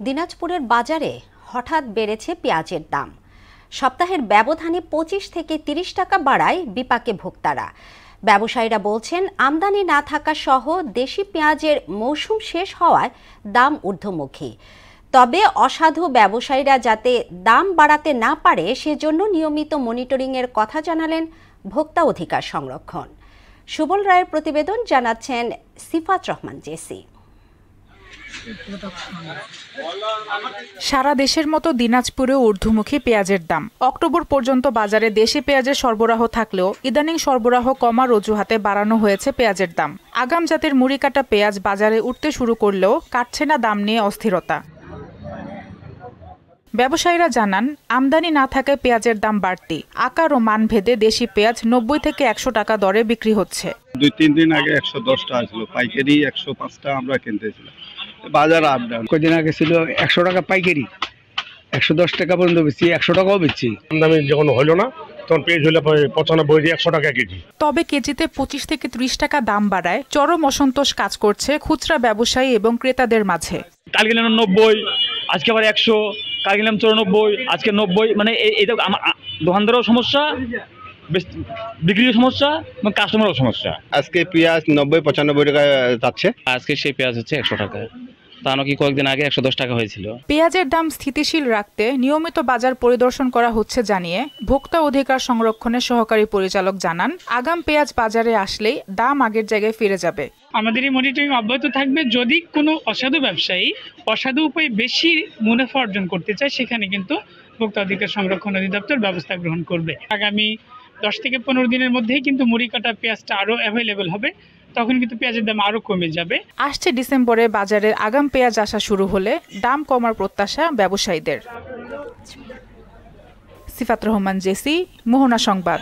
দিনাজপুরের বাজারে হঠাৎ বেড়েছে পেঁয়াজের দাম। সপ্তাহের ব্যবধানে ২৫ থেকে ৩০ টাকা বাড়ায় বিপাকে ভোক্তারা। ব্যবসায়ীরা বলছেন, আমদানি না থাকা সহ দেশি পেঁয়াজের মৌসুম শেষ হওয়ায় দাম ঊর্ধ্বমুখী। তবে অসাধু ব্যবসায়ীরা যাতে দাম বাড়াতে না পারে সেজন্য নিয়মিত মনিটরিংয়ের কথা জানালেন ভোক্তা অধিকার সংরক্ষণ। সুবল রায়ের প্রতিবেদন, জানাচ্ছেন সিফাত রহমান জেসি। সারা দেশের মতো দিনাজপুরেও ঊর্ধ্বমুখী পেঁয়াজের দাম। অক্টোবর পর্যন্ত বাজারে দেশি পেঁয়াজের সরবরাহ থাকলেও ইদানিং সরবরাহ কমার অজুহাতে বাড়ানো হয়েছে পেঁয়াজের দাম। আগাম জাতের মুড়ি কাটা পেঁয়াজ বাজারে উঠতে শুরু করলেও কাটছে না দাম নিয়ে অস্থিরতা। ব্যবসায়ীরা জানান, আমদানি না থাকায় পেঁয়াজের দাম বাড়তি। আকার ও মান ভেদে দেশি পেঁয়াজ ৯০ থেকে ১০০ টাকা দরে বিক্রি হচ্ছে। ২-৩ দিন আগে ১১০ টাকা ছিল, পাইকারি ১০৫ টাকা আমরা কিনতেছিলাম। বাজার আপ ডাউন। কদিন আগে ছিল ১০০ টাকা পাইকারি, ১১০ টাকা পর্যন্ত বেচছি, ১০০ টাকাও বেচছি। আমদানি যখন হলো না তখন পেঁয়াজ হলো ৯৫ ১০০ টাকা কেজি। তবে কেজিতে ২৫ থেকে ৩০ টাকা দাম বাড়ায় চরম অসন্তোষ কাজ করছে খুচরা ব্যবসায়ী এবং ক্রেতাদের মাঝে। কাল গেলাম ৯০, আজকে আবার ১০০, কাল গেলাম ৯৪, আজকে ৯০। মানে এইটা দোকানদারও সমস্যা, বিক্রির সমস্যা এবং কাস্টমারও সমস্যা। আজকে পেঁয়াজ ৯০-৯৫ টাকা যাচ্ছে। আজকে সেই পেঁয়াজ হচ্ছে ১০০ টাকা, তা নাকি কয়েকদিন আগে ১১০ টাকা হয়েছিল। পেঁয়াজের দাম স্থিতিশীল রাখতে নিয়মিত বাজার পরিদর্শন করা হচ্ছে জানিয়ে ভোক্তা অধিকার সংরক্ষণের সহকারী পরিচালক জানান, আগাম পেঁয়াজ বাজারে আসলেই দাম আগের জায়গায় ফিরে যাবে। আমাদের এই মনিটরিং অব্যাহত থাকবে। যদি কোনো অসাধু ব্যবসায়ী অসাধু উপায়ে বেশি মুনাফা অর্জন করতে চায়, সেখানে কিন্তু ভোক্তা অধিকার সংরক্ষণ অধিদপ্তর ব্যবস্থা গ্রহণ করবে। আগামী ১০ থেকে ১৫ দিনের মধ্যেই কিন্তু মুড়ি কাটা পেঁয়াজটা আরও অ্যাভেলেবেল হবে, তখন কিন্তু পেঁয়াজের দাম আরও কমে যাবে। আসছে ডিসেম্বরে বাজারে আগাম পেঁয়াজ আসা শুরু হলে দাম কমার প্রত্যাশা ব্যবসায়ীদের। সিফাত রহমান জেসি, মোহনা সংবাদ।